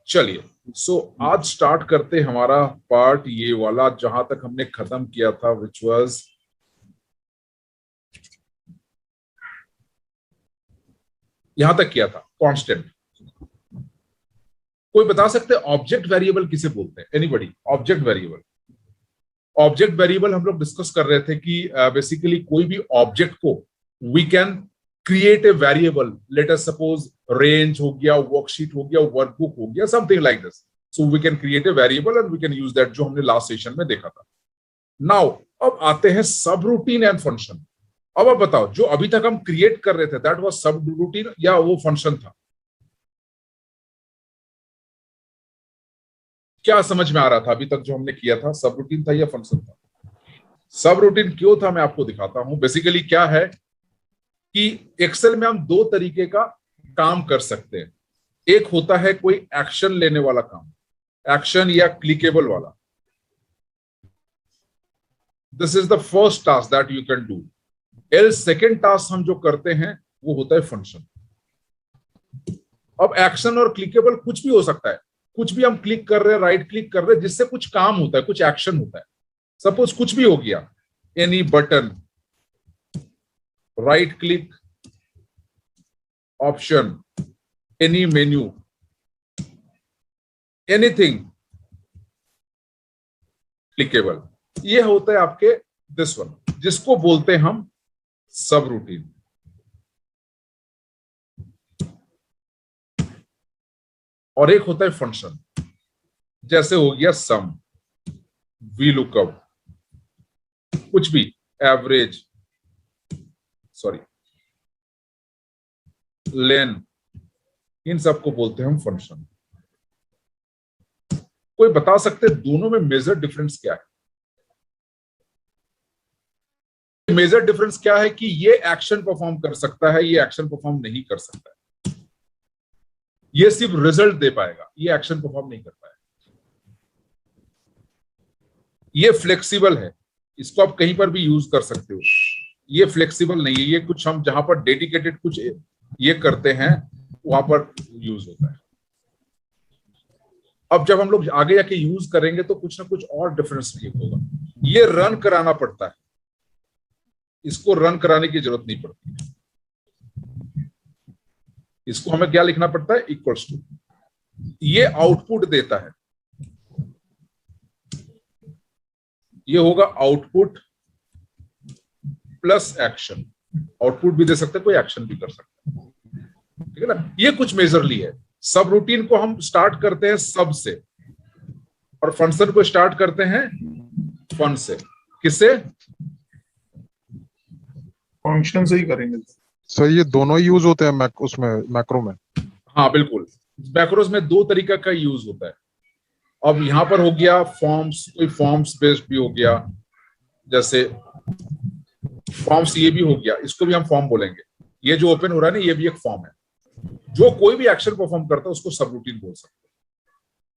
चलिए आज स्टार्ट करते हमारा पार्ट ये वाला जहां तक हमने खत्म किया था, विच वाज यहां तक किया था कांस्टेंट। कोई बता सकते ऑब्जेक्ट वेरिएबल किसे बोलते हैं? एनीबॉडी? ऑब्जेक्ट वेरिएबल हम लोग डिस्कस कर रहे थे कि बेसिकली कोई भी ऑब्जेक्ट को we can create a variable, let us suppose range हो गया, वर्कशीट हो गया, वर्कबुक हो गया, something like this. So we can create a variable and we can use that, जो हमने लास्ट सेशन में देखा था। नाउ अब आते हैं सब रूटीन एंड फंक्शन। अब आप बताओ, जो अभी तक हम क्रिएट कर रहे थे दैट वाज सब रूटीन या वो फंक्शन था? क्या समझ में आ रहा था अभी तक जो हमने किया था? सब रूटीन था या फंक्शन था? सब रूटीन क्यों था मैं आपको दिखाता हूं। बेसिकली क्या है कि एक्सेल में हम दो तरीके का काम कर सकते हैं। एक होता है कोई एक्शन लेने वाला काम, एक्शन या क्लिकेबल वाला। This is the first task that you can do. Else second task हम जो करते हैं वो होता है फंक्शन। अब एक्शन और क्लिकेबल कुछ भी हो सकता है, कुछ भी हम क्लिक कर रहे हैं, राइट क्लिक कर रहे हैं, जिससे कुछ काम होता है, कुछ एक्शन होता है। सपोज कुछ भी हो गया, any button, right click, option, any menu, anything clickable, ये होता है आपके दिस वन, जिसको बोलते हैं हम सब रूटीन। और एक होता है फंक्शन, जैसे हो गया सम, वी लुकअप, कुछ भी, एवरेज, सॉरी, लेन, इन सबको बोलते हैं हम फंक्शन। कोई बता सकते दोनों में मेजर डिफरेंस क्या है? मेजर डिफरेंस क्या है कि ये एक्शन परफॉर्म कर सकता है, ये एक्शन परफॉर्म नहीं कर सकता है। ये सिर्फ रिजल्ट दे पाएगा, ये एक्शन परफॉर्म नहीं कर पाएगा। ये फ्लेक्सिबल है, इसको आप कहीं पर भी यूज कर सकते हो। ये फ्लेक्सिबल नहीं है, ये कुछ हम जहां पर डेडिकेटेड कुछ ये करते हैं वहां पर यूज होता है। अब जब हम लोग आगे जाके यूज करेंगे तो कुछ ना कुछ और डिफरेंस होगा। ये रन कराना पड़ता है, इसको रन कराने की जरूरत नहीं पड़ती। इसको हमें क्या लिखना पड़ता है? Equals to. ये आउटपुट देता है, ये होगा आउटपुट प्लस एक्शन। आउटपुट भी दे सकते हैं, कोई एक्शन भी कर सकते हैं, ठीक है ना। ये कुछ मेजरली है। सब रूटीन को हम स्टार्ट करते हैं सब से, और फंक्शन को स्टार्ट करते हैं फन से। किससे? फंक्शन से ही करेंगे सर। ये दोनों यूज होते हैं उसमें मैक्रो में? हाँ बिल्कुल, मैक्रोस में दो तरीका का यूज होता है। अब यहां पर हो गया फॉर्म्स, कोई फॉर्म्स बेस्ड भी हो गया, जैसे फॉर्म्स ये भी हो गया, इसको भी हम फॉर्म बोलेंगे। ये जो ओपन हो रहा है ना, ये भी एक फॉर्म है। जो कोई भी एक्शन परफॉर्म करता है उसको सब रूटीन बोल सकते हैं।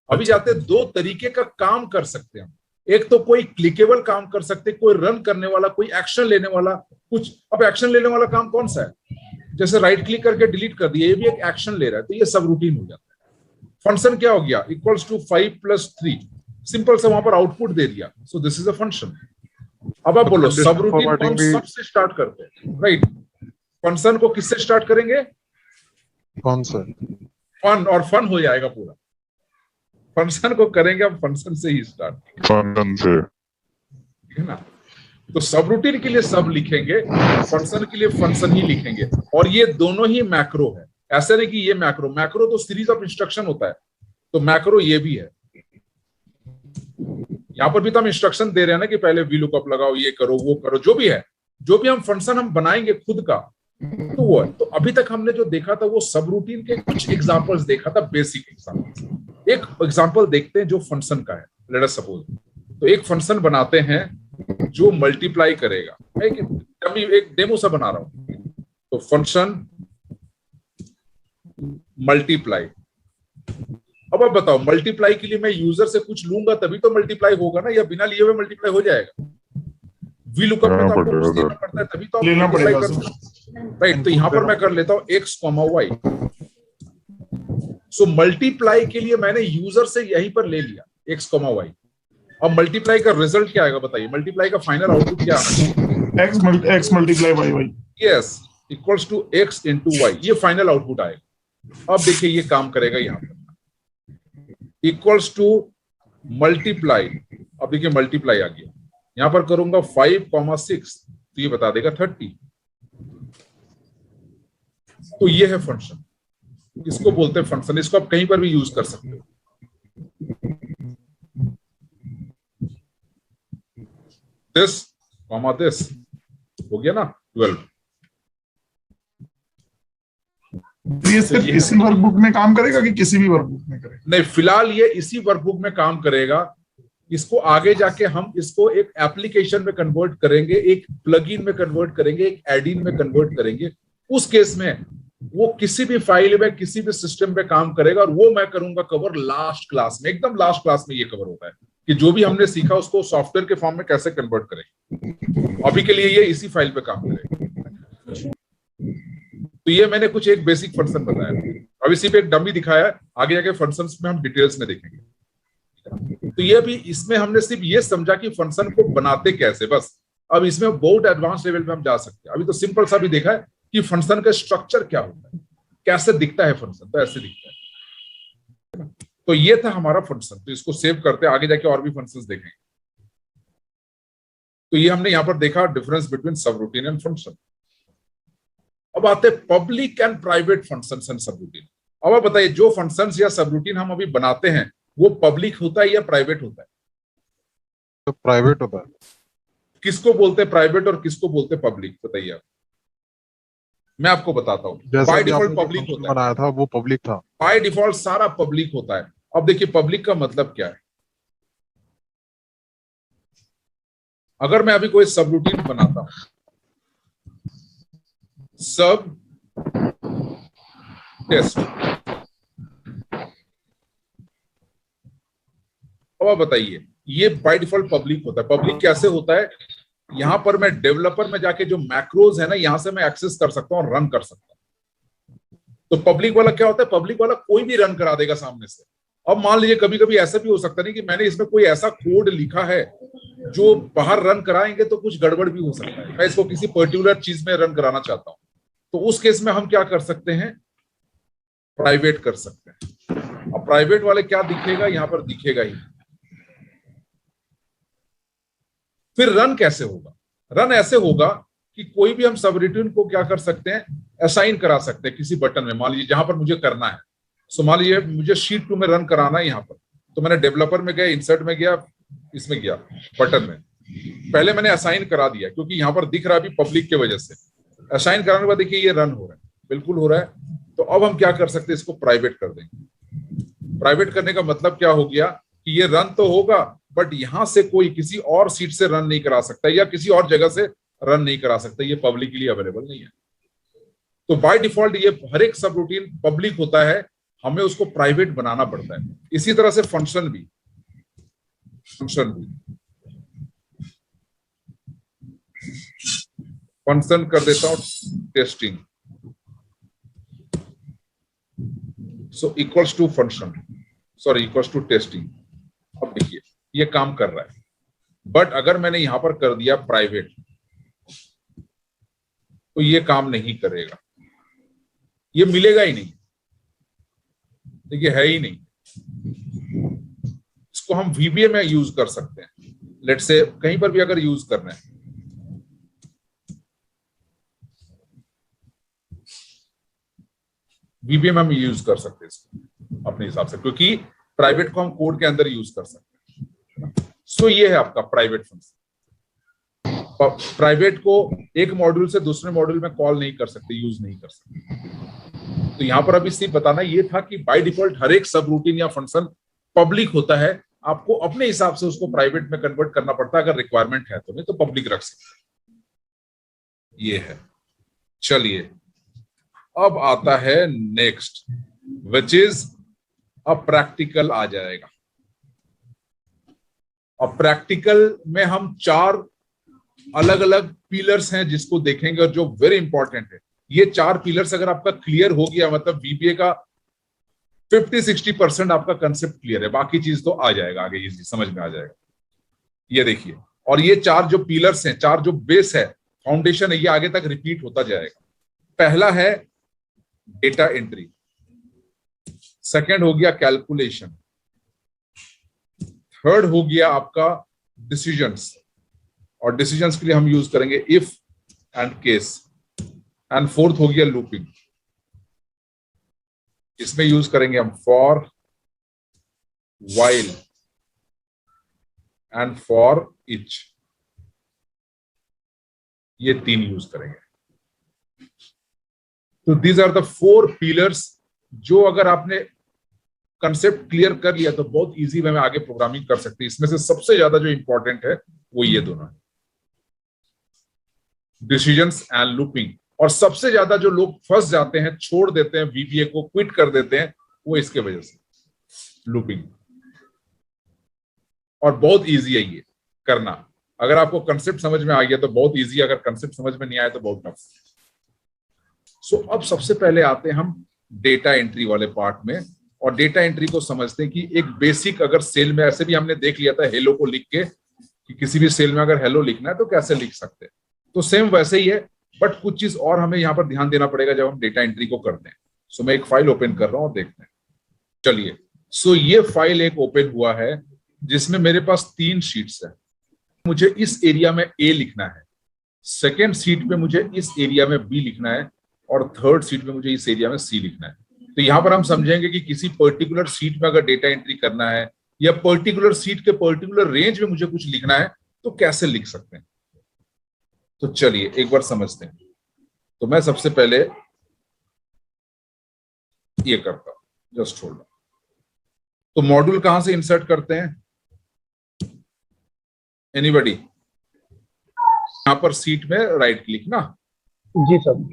अभी जाते हैं, दो तरीके का काम कर सकते हैं। एक तो कोई क्लिकेबल काम कर सकते हैं, कोई रन करने वाला, कोई एक्शन लेने वाला कुछ। अब एक्शन लेने वाला काम कौन सा है? जैसे राइट क्लिक करके डिलीट कर दिया, ये भी एक एक्शन ले रहा है, तो ये सब रूटीन हो जाता है। फंक्शन क्या हो गया? इक्वल्स टू 5 + 3, सिंपल से वहां पर आउटपुट दे दिया, so this is a function. अब आप बोलो सब रूटीन को हम सबसे स्टार्ट करते हैं, राइट? फंक्शन को किससे स्टार्ट करेंगे? फन, और फन हो जाएगा पूरा। फंक्शन को करेंगे हम फंक्शन से ही स्टार्ट, फंक्शन से, ठीक है ना। तो सब रूटीन के लिए सब लिखेंगे, फंक्शन के लिए फंक्शन ही लिखेंगे। और ये दोनों ही मैक्रो है, ऐसा नहीं कि ये मैक्रो तो सीरीज ऑफ इंस्ट्रक्शन होता है, तो मैक्रो ये भी है। यहां पर भी तो हम इंस्ट्रक्शन दे रहे हैं ना कि पहले वी लुकअप लगाओ, ये करो, वो करो, जो भी है, जो भी हम फंक्शन हम बनाएंगे खुद का, तो वो है। तो अभी तक हमने जो देखा था वो सब रूटीन के कुछ एग्जांपल्स देखा था, बेसिक एग्जांपल्स। एक एग्जांपल देखते हैं जो फंक्शन का है। लेट अस सपोज, तो एक फंक्शन बनाते हैं जो मल्टीप्लाई करेगा। एक डेमो सा बना रहा हूं, तो फंक्शन मल्टीप्लाई। अब आप बताओ, मल्टीप्लाई के लिए मैं यूजर से कुछ लूंगा तभी तो मल्टीप्लाई होगा ना, या बिना लिए हुए मल्टीप्लाई हो जाएगा? वी लुकअप में तो आपको कुछ देना पड़ता है, तभी तो आप लेना पड़ेगा, राइट। तो यहां पर मैं कर लेता हूं x, y, सो मल्टीप्लाई के लिए मैंने यूजर से यहीं पर ले लिया x, y। अब मल्टीप्लाई का रिजल्ट क्या आएगा बताइए, मल्टीप्लाई का फाइनल आउटपुट क्या आएगा? x multiply y, yes, equals to x into Y, ये फाइनल आउटपुट आएगा। अब देखिए ये काम करेगा यहाँ पर, इक्वल्स टू मल्टीप्लाई, अब देखिए मल्टीप्लाई आ गया, यहां पर करूंगा 5,6 तो ये बता देगा 30। तो ये है फंक्शन, इसको बोलते हैं फंक्शन, इसको आप कहीं पर भी यूज कर सकते हो। दिस कॉमा दिस हो गया ना 12। ये सिर्फ इसी वर्कबुक में काम करेगा कि किसी भी वर्कबुक में करेगा? नहीं, फिलहाल ये इसी वर्कबुक में काम करेगा। इसको आगे जाके हम इसको एक एप्लीकेशन में कन्वर्ट करेंगे, एक प्लगइन में कन्वर्ट करेंगे, एक एडिन में कन्वर्ट करेंगे। उस केस में वो किसी भी फाइल में, किसी भी सिस्टम पे काम करेगा, और वो मैं करूंगा कवर लास्ट क्लास में, एकदम लास्ट क्लास में ये कवर होता है कि जो भी हमने सीखा उसको सॉफ्टवेयर के फॉर्म में कैसे कन्वर्ट करें। अभी के लिए ये इसी फाइल पे काम करेगा। तो ये मैंने कुछ एक बेसिक फंक्शन बताया, अब इसी पे एक डमी दिखाया है, आगे जाके फंक्शंस में हम डिटेल्स में देखेंगे। तो ये भी, इसमें हमने सिर्फ ये समझा कि फंक्शन को बनाते कैसे, बस। अब इसमें बहुत एडवांस लेवल पे हम जा सकते हैं। अभी तो सिंपल सा भी देखा है कि फंक्शन का स्ट्रक्चर क्या होता है, कैसे दिखता है फंक्शन, तो ऐसे दिखता है। तो ये था हमारा फंक्शन, तो इसको सेव करते हैं, आगे जाके और भी फंक्शंस देखेंगे। तो ये हमने यहां पर देखा difference between subroutine and function. अब आते हैं public and private functions and subroutine. अब आप बताइए, जो फंक्शंस या सबरूटीन हम अभी बनाते हैं वो पब्लिक होता है या प्राइवेट होता है? तो प्राइवेट होता है। किसको बोलते हैं प्राइवेट और किसको बोलते हैं पब्लिक, बताइए आप। मैं आपको बताता हूँ। बाय डिफॉल्ट पब्लिक होता है, बनाया था वो पब्लिक था। बाय डिफॉल्ट सारा पब्लिक होता है। अब देखिए पब्लिक का मतलब क्या है। अगर मैं अभी कोई सबरूटीन बनाता हूं, सब टेस्ट, अब आप बताइए, ये बाय डिफॉल्ट पब्लिक होता है। पब्लिक कैसे होता है? यहां पर मैं डेवलपर में जाके जो मैक्रोज है ना, यहां से मैं एक्सेस कर सकता हूं और रन कर सकता हूं। तो पब्लिक वाला क्या होता है? पब्लिक वाला कोई भी रन करा देगा सामने से। अब मान लीजिए कभी कभी ऐसा भी हो सकता नहीं कि मैंने इसमें कोई ऐसा कोड लिखा है जो बाहर रन कराएंगे तो कुछ गड़बड़ भी हो सकता है, मैं इसको किसी पर्टिकुलर चीज में रन कराना चाहता हूं। तो उस केस में हम क्या कर सकते हैं? प्राइवेट कर सकते हैं। अब प्राइवेट वाले क्या दिखेगा? यहां पर दिखेगा ही। फिर रन कैसे होगा? रन ऐसे होगा कि कोई भी हम सबरूटीन को क्या कर सकते हैं? असाइन करा सकते हैं किसी बटन में। मान लीजिए जहां पर मुझे करना है, सो मान लीजिए मुझे शीट 2 में रन कराना है यहां पर, तो मैंने डेवलपर में गया, इंसर्ट में गया, इसमें गया बटन में, पहले मैंने असाइन करा दिया क्योंकि यहां पर दिख रहा है अभी पब्लिक की वजह से। असाइन कराने के बाद देखिए ये रन हो रहा है, बिल्कुल हो रहा है। तो अब हम क्या कर सकते हैं? इसको प्राइवेट कर देंगे। प्राइवेट करने का मतलब क्या हो गया कि ये रन तो होगा, बट यहां से कोई किसी और सीट से रन नहीं करा सकता या किसी और जगह से रन नहीं करा सकता, ये पब्लिक के लिए अवेलेबल नहीं है। तो बाय डिफॉल्ट ये हर एक सबरूटीन पब्लिक होता है, हमें उसको प्राइवेट बनाना पड़ता है। इसी तरह से फंक्शन भी फंक्शन कर देता हूं testing, so equals to function, sorry equals to testing. अब देखिए ये काम कर रहा है, बट अगर मैंने यहां पर कर दिया प्राइवेट तो ये काम नहीं करेगा, ये मिलेगा ही नहीं। देखिए है ही नहीं। इसको हम VBA में यूज कर सकते हैं, लेट्स से कहीं पर भी अगर यूज करना है। VBA में हम यूज कर सकते हैं इसको अपने हिसाब से, क्योंकि प्राइवेट को हम कोड के अंदर यूज कर सकते हैं। सो ये है आपका प्राइवेट फंक्शन। प्राइवेट को एक मॉड्यूल से दूसरे मॉड्यूल में कॉल नहीं कर सकते, यूज नहीं कर सकते। तो यहां पर अभी सिर्फ बताना ये था कि बाय डिफॉल्ट हर एक सब रूटीन या फंक्शन पब्लिक होता है। आपको अपने हिसाब से उसको प्राइवेट में कन्वर्ट करना पड़ता है, अगर रिक्वायरमेंट है तो, नहीं तो पब्लिक रख सकते। ये है। चलिए अब आता है नेक्स्ट, विच इज अब प्रैक्टिकल आ जाएगा। अब प्रैक्टिकल में हम 4 अलग अलग पिलर्स हैं जिसको देखेंगे, और जो वेरी इंपॉर्टेंट है। ये 4 पिलर्स अगर आपका क्लियर हो गया, मतलब VBA का 50-60% आपका कंसेप्ट क्लियर है, बाकी चीज तो आ जाएगा आगे, इजी समझ में आ जाएगा। ये देखिए, और ये 4 जो पिलर्स हैं, 4 जो बेस है, फाउंडेशन है, ये आगे तक रिपीट होता जाएगा। पहला है डेटा एंट्री, सेकंड हो गया कैलकुलेशन, थर्ड हो गया आपका डिसीजंस, और डिसीजंस के लिए हम यूज करेंगे if and case, and fourth हो गया लूपिंग, इसमें यूज करेंगे हम for, while and for each, ये 3 यूज करेंगे। तो दीज आर द 4 पिलर्स, जो अगर आपने कंसेप्ट क्लियर कर लिया तो बहुत इजी वे में आगे प्रोग्रामिंग कर सकते हैं। इसमें से सबसे ज्यादा जो इंपॉर्टेंट है वो ये दोनों है, डिसीजंस एंड लूपिंग। और सबसे ज्यादा जो लोग फंस जाते हैं, छोड़ देते हैं, VBA को क्विट कर देते हैं, वो इसके वजह से, लूपिंग। और बहुत इजी है ये करना, अगर आपको कंसेप्ट समझ में आ गया तो बहुत इजी, अगर कंसेप्ट समझ में नहीं आया तो बहुत टफ। सो अब सबसे पहले आते हैं हम डेटा एंट्री वाले पार्ट में, और डेटा एंट्री को समझते हैं कि एक बेसिक, अगर सेल में, ऐसे भी हमने देख लिया था हेलो को लिख के, कि किसी भी सेल में अगर हेलो लिखना है तो कैसे लिख सकते हैं, तो सेम वैसे ही है, बट कुछ चीज और हमें यहाँ पर ध्यान देना पड़ेगा जब हम डेटा एंट्री को करते हैं। सो मैं एक फाइल ओपन कर रहा हूं और देखते हैं। चलिए, सो ये फाइल एक ओपन हुआ है जिसमें मेरे पास 3 शीट्स है। मुझे इस एरिया में A लिखना है, सेकेंड शीट पे मुझे इस एरिया में B लिखना है, और थर्ड शीट में मुझे इस एरिया में C लिखना है। तो यहां पर हम समझेंगे कि किसी पर्टिकुलर शीट में अगर डेटा एंट्री करना है, या पर्टिकुलर शीट के पर्टिकुलर रेंज में मुझे कुछ लिखना है, तो कैसे लिख सकते हैं। तो चलिए एक बार समझते हैं। तो मैं सबसे पहले ये करता हूं, जस्ट होल्ड। तो मॉड्यूल कहां से इंसर्ट करते हैं, एनीबॉडी? यहां पर सीट में राइट क्लिक ना? जी सर।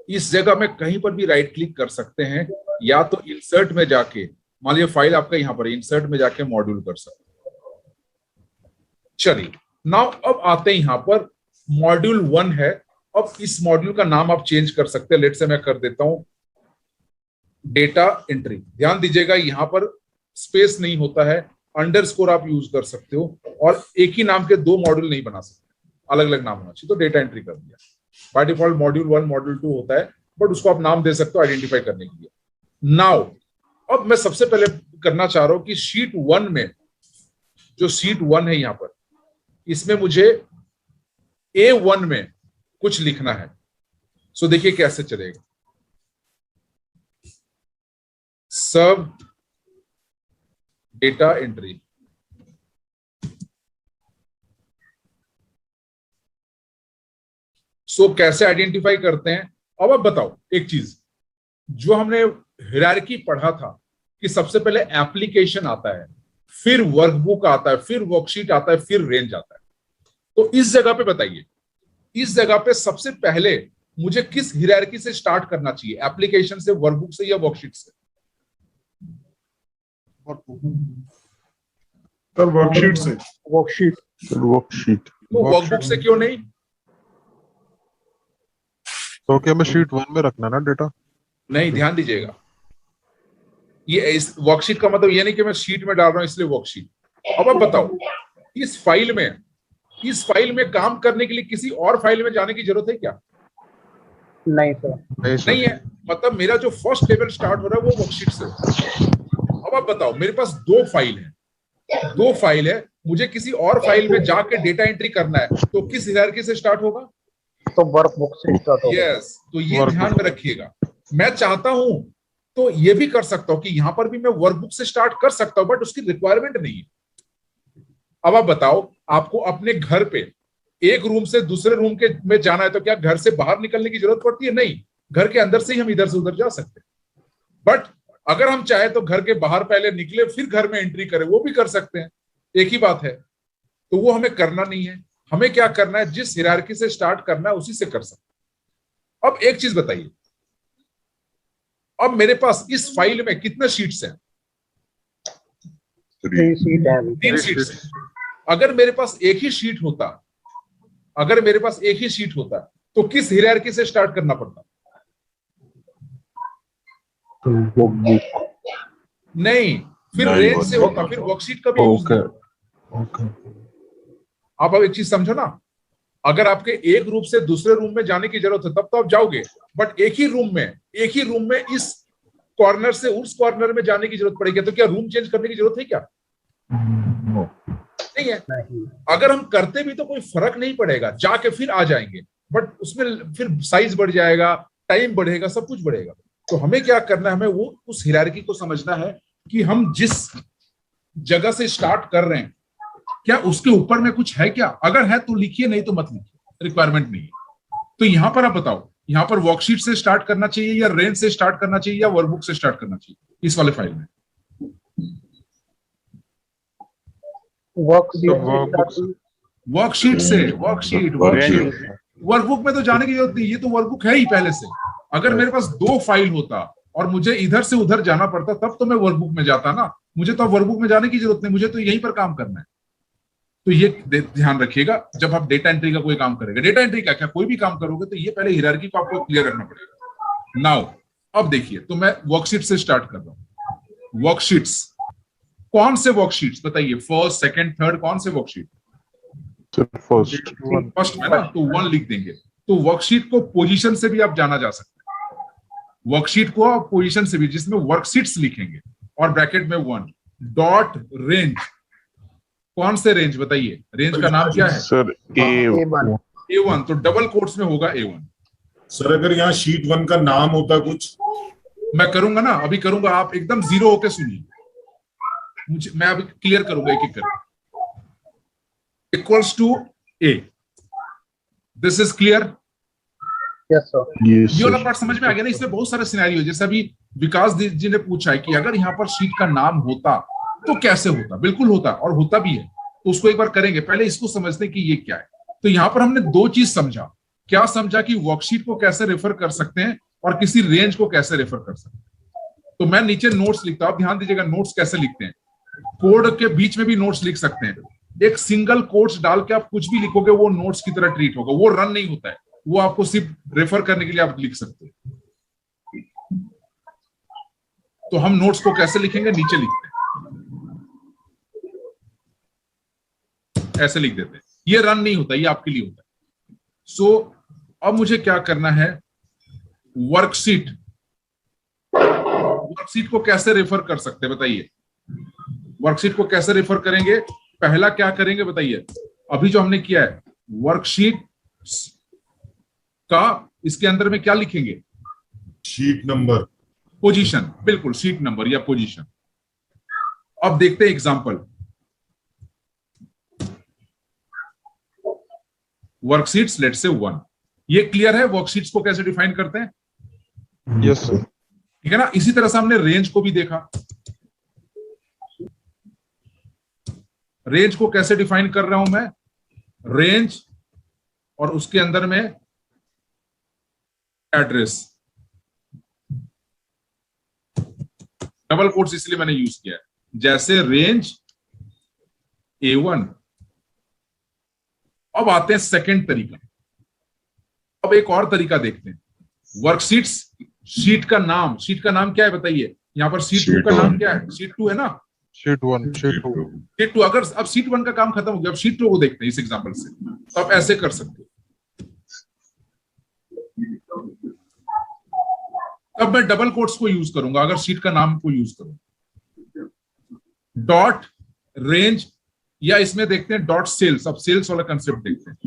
इस जगह में कहीं पर भी राइट क्लिक कर सकते हैं, या तो इंसर्ट में जाके, मान लीजिए फाइल आपका यहां पर, इंसर्ट में जाके मॉड्यूल कर सकते हैं। चलिए नाउ अब आते हैं यहां पर, मॉड्यूल 1 है। अब इस मॉड्यूल का नाम आप चेंज कर सकते हैं, लेट से मैं कर देता हूं डेटा एंट्री। ध्यान दीजिएगा यहां पर स्पेस नहीं होता है, अंडरस्कोर आप यूज कर सकते हो, और एक ही नाम के 2 मॉड्यूल नहीं बना सकते, अलग अलग नाम होना चाहिए। तो डेटा एंट्री कर दिया। बाय डिफॉल्ट मॉड्यूल 1 मॉड्यूल 2 होता है, बट उसको आप नाम दे सकते हो आइडेंटिफाई करने के लिए। नाउ अब मैं सबसे पहले करना चाह रहा हूं कि शीट 1 में, जो शीट 1 है यहां पर, इसमें मुझे A1 में कुछ लिखना है। सो देखिए कैसे चलेगा। सर्व डेटा एंट्री, सो कैसे आइडेंटिफाई करते हैं। अब आप बताओ एक चीज, जो हमने हायरार्की पढ़ा था कि सबसे पहले एप्लीकेशन आता है, फिर वर्कबुक आता है, फिर वर्कशीट आता है, फिर रेंज आता है। तो इस जगह पे बताइए, इस जगह पे सबसे पहले मुझे किस हायरार्की से स्टार्ट करना चाहिए, एप्लीकेशन से, वर्कबुक से, या वर्कशीट से? सर वर्कशीट से। वर्कशीट। वर्कशीट। तो वर्कबुक से क्यों नहीं? तो क्या हमें शीट 1 में रखना ना डेटा? नहीं, ध्यान दीजिएगा, ये इस वर्कशीट का मतलब ये नहीं कि मैं शीट में डाल रहा हूं इसलिए वर्कशीट। अब आप बताओ, इस फाइल में काम करने के लिए किसी और फाइल में जाने की जरूरत है क्या? नहीं सर। नहीं है। मतलब मेरा जो फर्स्ट लेवल स्टार्ट हो रहा है वो वर्कशीट से। अब आप बताओ, मेरे पास 2 फाइल है, मुझे किसी और फाइल में जाके डेटा एंट्री करना है, तो किस हायरार्की से स्टार्ट होगा? तो वर्कबुक से स्टार्ट होगा। यस, तो ये ध्यान में रखिएगा। मैं चाहता हूं तो ये भी कर सकता हूं कि यहां पर भी मैं वर्कबुक से स्टार्ट कर सकता हूं, बट उसकी रिक्वायरमेंट नहीं है। अब आप बताओ, आपको अपने घर पे एक रूम से दूसरे रूम के में जाना है, तो क्या घर से बाहर निकलने की जरूरत पड़ती है? नहीं, घर के अंदर से ही हम इधर से उधर जा सकते हैं। बट अगर हम चाहे तो घर के बाहर पहले निकले फिर घर में एंट्री करें, वो भी कर सकते हैं, एक ही बात है। तो वो हमें करना नहीं है। हमें क्या करना है, जिस हायरार्की से स्टार्ट करना है उसी से कर सकते हैं। अब एक चीज बताइए, अब मेरे पास इस फाइल में कितने शीट्स हैं? 3 शीट्स हैं। अगर मेरे पास एक ही शीट होता, तो किस हायरार्की से स्टार्ट करना पड़ता? नहीं, फिर रेंज से होता, फिर वर्कशीट का भी यूज नहीं। ओके आप अब एक चीज समझो ना, अगर आपके एक रूम से दूसरे रूम में जाने की जरूरत है तब तो आप जाओगे, बट एक ही रूम में इस कॉर्नर से उस कॉर्नर में जाने की जरूरत पड़ेगी, तो क्या रूम चेंज करने की जरूरत है क्या? नहीं है। अगर हम करते भी तो कोई फर्क नहीं पड़ेगा, जाके फिर आ जाएंगे, बट उसमें फिर साइज बढ़ जाएगा, टाइम बढ़ेगा, सब कुछ बढ़ेगा। तो हमें क्या करना है, हमें वो उस हायरार्की को समझना है कि हम जिस जगह से स्टार्ट कर रहे हैं क्या उसके ऊपर में कुछ है क्या? अगर है तो लिखिए, नहीं तो मत लिखिए, रिक्वायरमेंट नहीं है। तो यहां पर आप बताओ, यहां पर वर्कशीट से स्टार्ट करना चाहिए या रेंज से स्टार्ट करना चाहिए या वर्कबुक से स्टार्ट करना चाहिए इस वाले फाइल में? वर्कशीट से। वर्कबुक में तो जाने की जरूरत नहीं, ये तो वर्कबुक है ही पहले से। अगर मेरे पास 2 फाइल होता और मुझे इधर से उधर जाना पड़ता तब तो मैं वर्कबुक में जाता ना, मुझे तो वर्कबुक में जाने की जरूरत नहीं, मुझे तो यहीं पर काम करना है। तो ये ध्यान रखिएगा जब आप डेटा एंट्री का कोई काम करेंगे, डेटा एंट्री का क्या कोई भी काम करोगे तो ये पहले हायरार्की को आपको क्लियर रखना पड़ेगा। नाउ अब देखिए, तो मैं वर्कशीट से स्टार्ट कर रहा हूं। वर्कशीट्स, कौन से वर्कशीट्स बताइए? फर्स्ट, सेकंड, थर्ड, कौन से वर्कशीट? फर्स्ट में ना, तो 1 लिख देंगे। तो वर्कशीट को पोजीशन से भी आप जाना जा सकता है, वर्कशीट को आप पोजीशन से भी, जिसमें वर्कशीट्स लिखेंगे और ब्रैकेट में 1 डॉट रेंज। कौन से रेंज बताइए? रेंज का नाम क्या है सर? A1, तो डबल कोट्स में होगा A1। सर अगर यहाँ शीट 1 का नाम होता कुछ? मैं करूंगा ना, अभी करूंगा, आप एकदम जीरो होके सुनिए, मैं अभी क्लियर करूंगा एक एक करके। Equals to A, this is clear? Yes sir. ये वाला पार्ट समझ में आ गया ना? इसमें बहुत सारे सिनेरियो, जैसे अभी विकास जी ने पूछा है कि अगर यहाँ पर शीट का नाम होता तो कैसे होता? बिल्कुल होता, और होता भी है, तो उसको एक बार करेंगे। पहले इसको समझते कि ये क्या है। तो यहां पर हमने 2 चीज समझा। क्या समझा? कि वर्कशीट को कैसे रेफर कर सकते हैं और किसी रेंज को कैसे रेफर कर सकते हैं। तो मैं नीचे नोट्स लिखता हूं, आप ध्यान दीजिएगा नोट्स कैसे लिखते हैं। कोड के बीच में भी नोट्स लिख सकते हैं, एक सिंगल कोट्स डाल के आप कुछ भी लिखोगे वो नोट्स की तरह ट्रीट होगा, वो रन नहीं होता है, वो आपको सिर्फ रेफर करने के लिए आप लिख सकते हैं। तो हम नोट्स को कैसे लिखेंगे? नीचे लिखते हैं, ऐसे लिख देते हैं, ये रन नहीं होता, ये आपके लिए होता है। सो अब मुझे क्या करना है? वर्कशीट को कैसे रेफर कर सकते हैं बताइए? वर्कशीट को कैसे रेफर करेंगे? पहला क्या करेंगे बताइए? अभी जो हमने किया है वर्कशीट का, इसके अंदर में क्या लिखेंगे? शीट नंबर, पोजीशन, बिल्कुल शीट नंबर या पोजीशन। अब देखते हैं एग्जांपल। वर्कशीट्स लेट्स से 1, ये क्लियर है? वर्कशीट्स को कैसे डिफाइन करते हैं? Yes sir. ठीक है ना? इसी तरह से हमने रेंज को भी देखा। रेंज को कैसे डिफाइन कर रहा हूं मैं? रेंज और उसके अंदर में एड्रेस, डबल कोट्स इसलिए मैंने यूज किया है, जैसे रेंज A1। अब आते हैं सेकंड तरीका। अब एक और तरीका देखते हैं। वर्कशीट्स, शीट का नाम क्या है बताइए? यहां पर शीट 2 का नाम क्या है? शीट 2 है ना? Sheet 1, sheet 2, sheet 2। अगर अब शीट 1 का काम खत्म हो गया, अब शीट 2 को देखते हैं इस एग्जांपल से। तो आप ऐसे कर सकते हो। अब मैं डबल कोट्स को यूज करूंगा अगर शीट का नाम को यूज करूं। डॉट रेंज, या इसमें देखते हैं डॉट सेल्स। अब सेल्स वाला कंसेप्ट देखते हैं।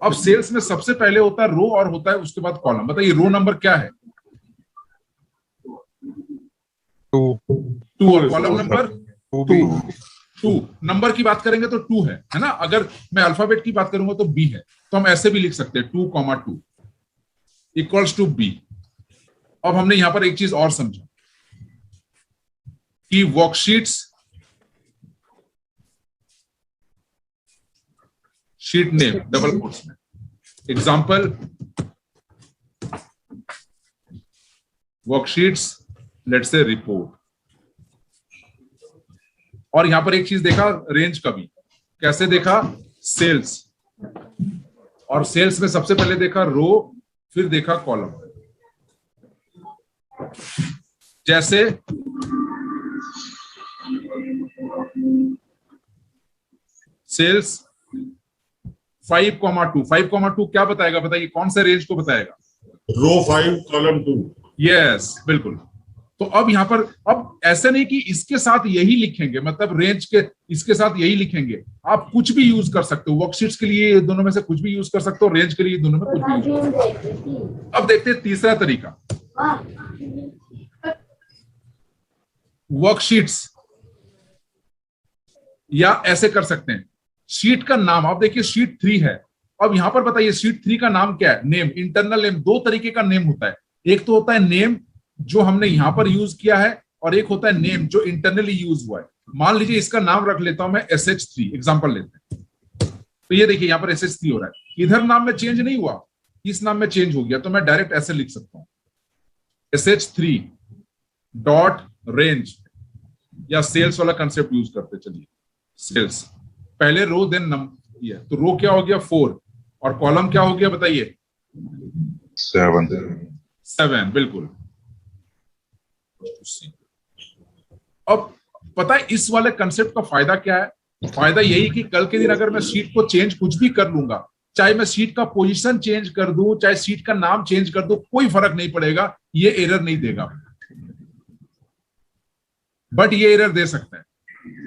अब सेल्स में सबसे पहले होता है रो और होता है उसके बाद कॉलम। बताइए रो नंबर क्या है? 2 और कॉलम नंबर 2। नंबर की बात करेंगे तो 2 है ना? अगर मैं अल्फाबेट की बात करूंगा तो B है, तो हम ऐसे भी लिख सकते हैं 2,2 इक्वल्स टू B। अब हमने यहां पर एक चीज और समझा कि worksheets, sheet name double quotes में, एग्जांपल वर्कशीट्स लेट्स से रिपोर्ट। और यहां पर एक चीज देखा रेंज का भी, कैसे देखा? सेल्स, और सेल्स में सबसे पहले देखा रो, फिर देखा कॉलम। जैसे सेल्स 5,2 5,2 क्या बताएगा, बताइए कौन से रेंज को बताएगा? रो 5 कॉलम 2। यस बिल्कुल। तो अब यहां पर अब ऐसा नहीं कि इसके साथ यही लिखेंगे, मतलब रेंज के इसके साथ यही लिखेंगे, आप कुछ भी यूज कर सकते हो। वर्कशीट्स के लिए दोनों में से कुछ भी यूज कर सकते हो, रेंज के लिए दोनों में कुछ भी यूज कर सकते हो। अब देखते हैं तीसरा तरीका, वर्कशीट्स, या ऐसे कर सकते हैं, शीट का नाम, आप देखिए शीट 3 है। अब यहां पर बताइए शीट 3 का नाम क्या है? Name, internal name. दो तरीके का नेम होता है, एक तो होता है नेम जो हमने यहां पर यूज किया है, और एक होता है नेम जो इंटरनली यूज हुआ है। मान लीजिए इसका नाम रख लेता हूं मैं SH3, एग्जांपल लेते हैं। तो ये देखिए यहां पर SH3 हो रहा है, इधर नाम में चेंज नहीं हुआ, इस नाम में चेंज हो गया, तो मैं डायरेक्ट ऐसे लिख सकता हूं SH3 डॉट रेंज, या सेल्स वाला कंसेप्ट यूज करते। चलिए सेल्स, पहले रो देन नंबर, ये तो रो क्या हो गया 4, और कॉलम क्या हो गया बताइए 7, बिल्कुल। अब पता है इस वाले कंसेप्ट का फायदा क्या है? फायदा यही कि कल के दिन अगर मैं शीट को चेंज कुछ भी कर लूंगा, चाहे मैं शीट का पोजीशन चेंज कर दूं, चाहे शीट का नाम चेंज कर दूं, कोई फर्क नहीं पड़ेगा, ये एरर नहीं देगा। बट ये एरर दे सकता है।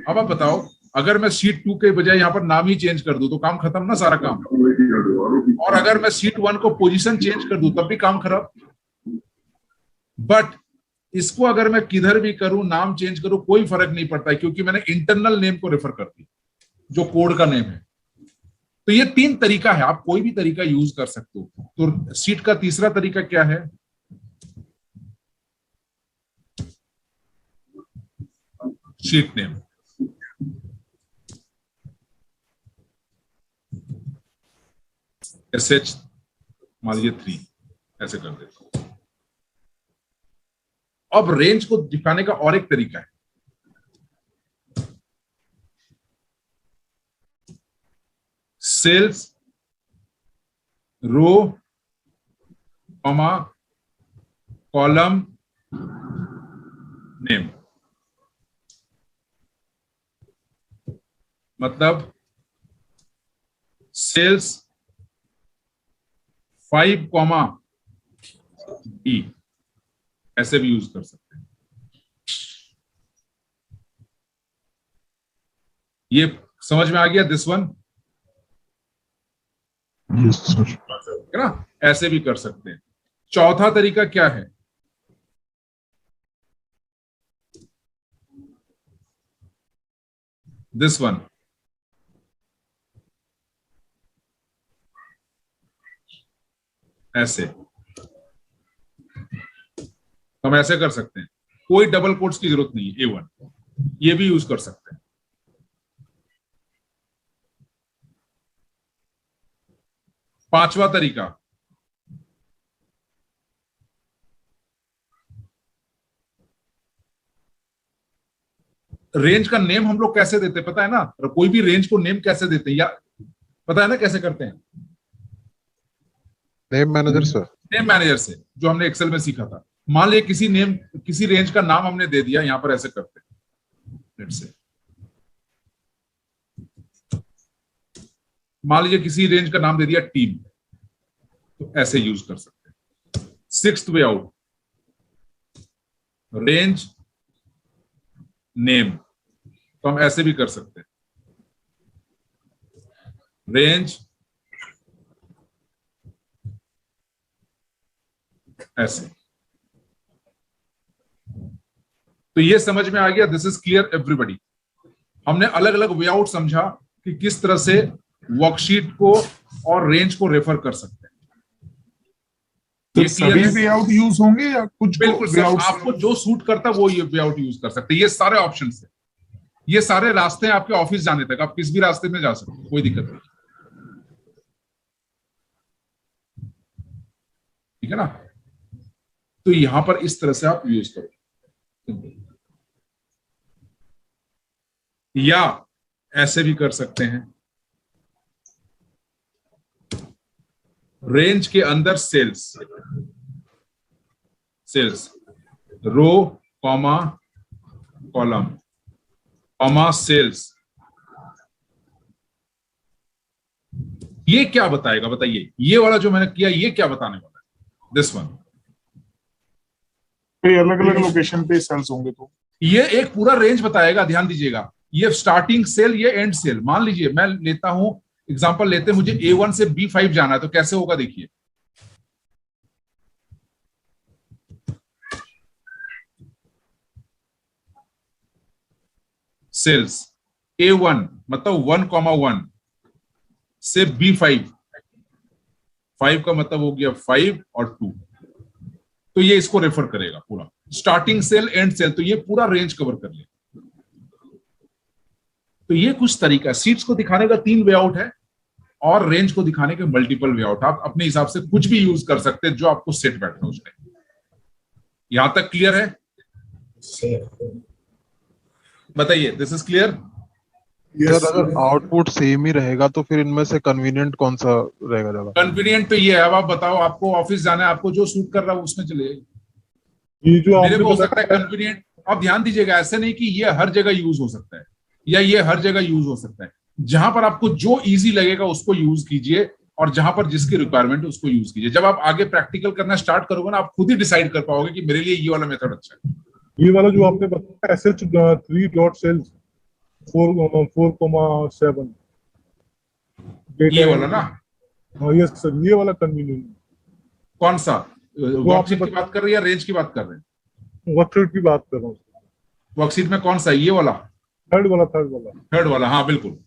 अब आप बताओ, अगर मैं शीट 2 के बजाय यहां पर नाम ही चेंज कर दूं तो काम खत्म ना, सारा काम। और अगर मैं शीट 1 को पोजीशन चेंज कर दूं तब भी काम खराब। बट इसको अगर मैं किधर भी करूं, नाम चेंज करूं, कोई फर्क नहीं पड़ता है, क्योंकि मैंने इंटरनल नेम को रेफर कर दिया जो कोड का नेम है। तो ये 3 तरीका है, आप कोई भी तरीका यूज कर सकते हो। तो शीट का तीसरा तरीका क्या है? Sheet name. SH मान लीजिए 3, ऐसे कर देता हूं। अब रेंज को दिखाने का और एक तरीका है, sales row comma column name. मतलब सेल्स 5, D, ऐसे भी यूज कर सकते हैं। ये समझ में आ गया दिस वन? है ना, ऐसे भी कर सकते हैं। चौथा तरीका क्या है? दिस वन, ऐसे हम ऐसे कर सकते हैं, कोई डबल कोट्स की जरूरत नहीं है। A1 ये भी यूज कर सकते हैं। पांचवा तरीका, रेंज का नेम हम लोग कैसे देते हैं पता है ना? कोई भी रेंज को नेम कैसे देते हैं, या पता है ना कैसे करते हैं? नेम मैनेजर से। नेम मैनेजर से, जो हमने एक्सेल में सीखा था। मान लीजिए किसी रेंज का नाम हमने दे दिया, यहां पर ऐसे करते हैं, लेट्स से मान लीजिए किसी रेंज का नाम दे दिया टीम, तो ऐसे यूज कर सकते हैं। 6th way out, range name, तो हम ऐसे भी कर सकते हैं, रेंज ऐसे। तो ये समझ में आ गया? This is clear everybody. हमने अलग अलग वे आउट समझा कि किस तरह से वर्कशीट को और रेंज को रेफर कर सकते हैं। तो सभी वे आउट यूज होंगे या कुछ? बिल्कुल सर, आपको जो सूट करता है वो ये वे आउट यूज कर सकते हैं। ये सारे ऑप्शन है, ये सारे रास्ते हैं आपके ऑफिस जाने तक, आप किस भी रास्ते में जा सकते हैं, कोई दिक्कत नहीं। ठीक है ना? तो यहां पर इस तरह से आप यूज करो, या ऐसे भी कर सकते हैं, रेंज के अंदर sales row comma column, comma sales, ये क्या बताएगा बताइए? ये वाला जो मैंने किया ये क्या बताने वाला है? दिस वन, अलग अलग लोकेशन पे सेल्स होंगे तो ये एक पूरा रेंज बताएगा। ध्यान दीजिएगा, ये स्टार्टिंग सेल, ये एंड सेल। मान लीजिए मैं लेता हूं एग्जांपल लेते हैं, मुझे A1 से B5 जाना है, तो कैसे होगा देखिए। सेल्स A1 मतलब 1,1 से B5, 5 का मतलब हो गया 5 और 2, तो ये इसको रेफर करेगा पूरा, स्टार्टिंग सेल एंड सेल, तो ये पूरा रेंज कवर कर ले। तो ये कुछ तरीका, सीट्स को दिखाने का 3 वे आउट है और रेंज को दिखाने के मल्टीपल वे आउट। आप अपने हिसाब से कुछ भी यूज कर सकते हैं जो आपको सेट बैठना उसमें। यहां तक क्लियर है? बताइए, दिस इज क्लियर? सर अगर आउटपुट सेम ही रहेगा तो फिर इनमें से कन्वीनियंट कौन सा रहेगा ज्यादा? कन्वीनियंट तो ये है, अब आप बताओ, आपको ऑफिस जाना है, आपको जो सूट कर रहा है उसमें चले जाइए। ये जो मेरे आपने को हो सकता है कन्वीनियंट। अब ध्यान दीजिएगा, ऐसे नहीं कि ये हर जगह यूज हो सकता है या ये हर जगह यूज हो सकता है। जहां पर आपको जो इजी लगेगा उसको यूज कीजिए, और जहां पर जिसकी रिक्वायरमेंट है उसको यूज कीजिए। जब आप आगे प्रैक्टिकल करना स्टार्ट करोगे ना, आप खुद ही डिसाइड कर पाओगे कि मेरे लिए ये वाला मेथड अच्छा है। ये वाला जो आपने बताया SH3 डॉट सेल्स 4,7 ये वाला ना? हाँ यस सर, ये वाला कन्वीनियंट। कौन सा? वर्कशीट की बात कर रहे हैं या रेंज की बात कर रहे हैं? वर्कशीट की बात कर रहा हूँ। वर्कशीट में कौन सा है? ये वाला? थर्ड वाला। थर्ड वाला, हाँ बिल्कुल,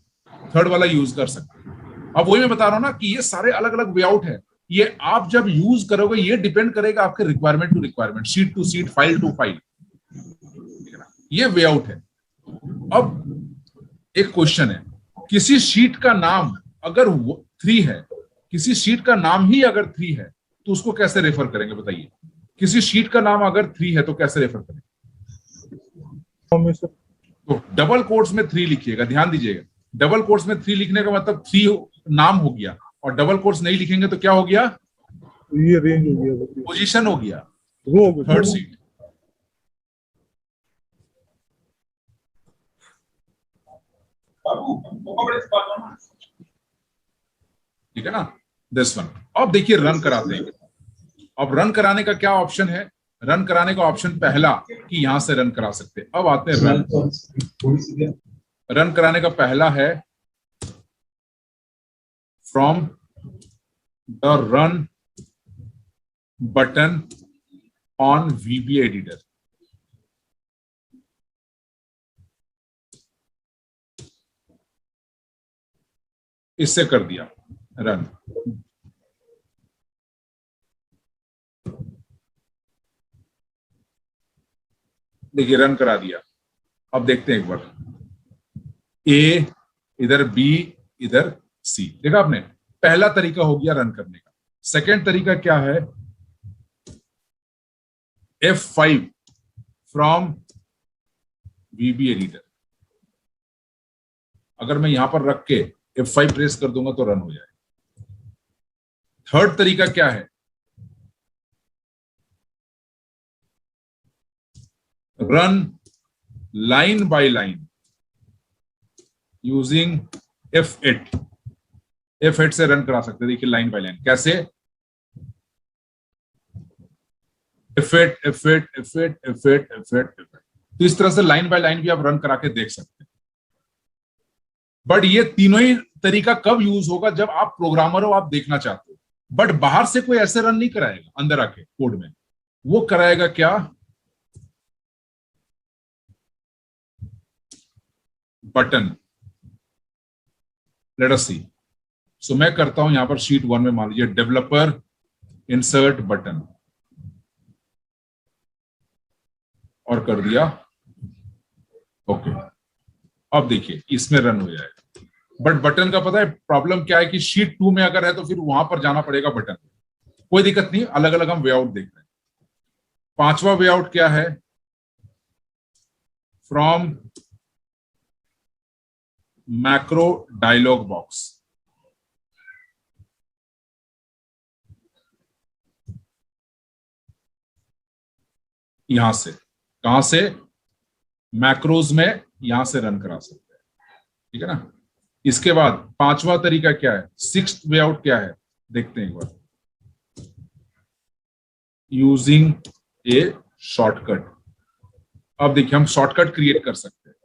थर्ड वाला यूज कर सकते हैं। अब वही मैं बता रहा हूं ना कि ये सारे अलग अलग वे आउट है। ये आप जब यूज करोगे ये डिपेंड करेगा आपके requirement to requirement, sheet to sheet, file to file, ये वे आउट है। अब एक क्वेश्चन है, किसी शीट का नाम अगर 3 है, किसी शीट का नाम ही अगर 3 है तो उसको कैसे रेफर करेंगे बताइए? किसी शीट का नाम अगर 3 है तो कैसे रेफर करेंगे? तो डबल कोट्स में 3 लिखिएगा। ध्यान दीजिएगा, डबल कोट्स में 3 लिखने का मतलब 3 नाम हो गया, और डबल कोट्स नहीं लिखेंगे तो क्या हो गया? ये रेंज हो गया, पोजीशन हो गया, रो हो गया, थर्ड सीट। ठीक है ना? This one. अब देखिए रन कराते हैं। अब रन कराने का क्या ऑप्शन है? रन कराने का ऑप्शन पहला कि यहां से रन करा सकते हैं। अब आते हैं रन। रन कराने का पहला है from the run button on VBA editor. इससे कर दिया रन। देखिए रन करा दिया। अब देखते हैं एक बार, A इधर, B इधर, C। देखा आपने? पहला तरीका हो गया रन करने का। सेकंड तरीका क्या है? F5 from VB editor. अगर मैं यहां पर रख के F5 प्रेस कर दूंगा तो रन हो जाए। थर्ड तरीका क्या है? Run line by line using F8। F8 से रन करा सकते हैं। देखिए लाइन बाय लाइन कैसे? F8 F8 F8 F8 F8 F8। तो इस तरह से लाइन बाय लाइन भी आप रन करा के देख सकते हैं। बट ये तीनों ही तरीका कब यूज होगा? जब आप प्रोग्रामर हो, आप देखना चाहते हो। बट बाहर से कोई ऐसे रन नहीं कराएगा अंदर आके कोड में। वो कराएगा क्या? बटन। लेट अस सी। सो मैं करता हूं यहां पर शीट 1 में, मान लीजिए डेवलपर इंसर्ट बटन, और कर दिया ओके। अब देखिए इसमें रन हो जाएगा। बट बटन का पता है प्रॉब्लम क्या है कि शीट 2 में अगर है तो फिर वहां पर जाना पड़ेगा बटन। कोई दिक्कत नहीं, अलग अलग हम वे आउट देख रहे हैं। पांचवा वे आउट क्या है? From macro dialog box. यहां से, कहां से? मैक्रोज में यहां से रन करा सकते हैं, ठीक है ना। इसके बाद पांचवा तरीका क्या है, सिक्स्थ वे आउट क्या है, देखते हैं एक बार। यूजिंग ए शॉर्टकट। अब देखिए हम शॉर्टकट क्रिएट कर सकते हैं।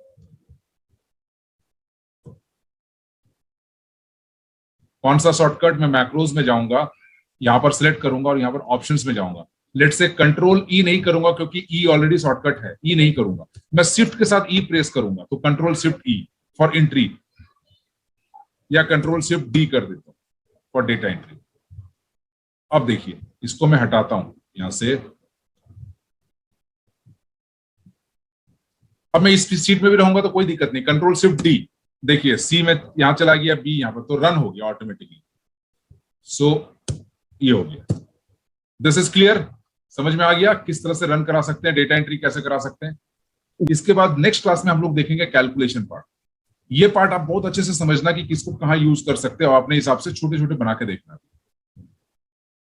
कौन सा शॉर्टकट, मैं मैक्रोज में जाऊंगा, यहां पर सिलेक्ट करूंगा और यहां पर ऑप्शंस में जाऊंगा। लेट से कंट्रोल ई नहीं करूंगा क्योंकि ई ऑलरेडी शॉर्टकट है, ई नहीं करूंगा, मैं शिफ्ट के साथ ई प्रेस करूंगा, तो control shift E for entry, या कंट्रोल शिफ्ट डी कर देता हूं फॉर डेटा एंट्री। अब देखिए इसको मैं हटाता हूं यहां से, अब मैं इस सीट में भी रहूंगा तो कोई दिक्कत नहीं, कंट्रोल शिफ्ट डी, देखिए सी में यहां चला गया, बी यहां पर, तो रन हो गया ऑटोमेटिकली। सो ये हो गया। दिस इज क्लियर, समझ में आ गया किस तरह से रन करा सकते हैं, डेटा एंट्री कैसे करा सकते हैं। इसके बाद नेक्स्ट क्लास में हम लोग देखेंगे कैलकुलेशन पार्ट। ये पार्ट आप बहुत अच्छे से समझना कि किसको कहां यूज कर सकते हो, अपने हिसाब से छोटे छोटे बना के देखना।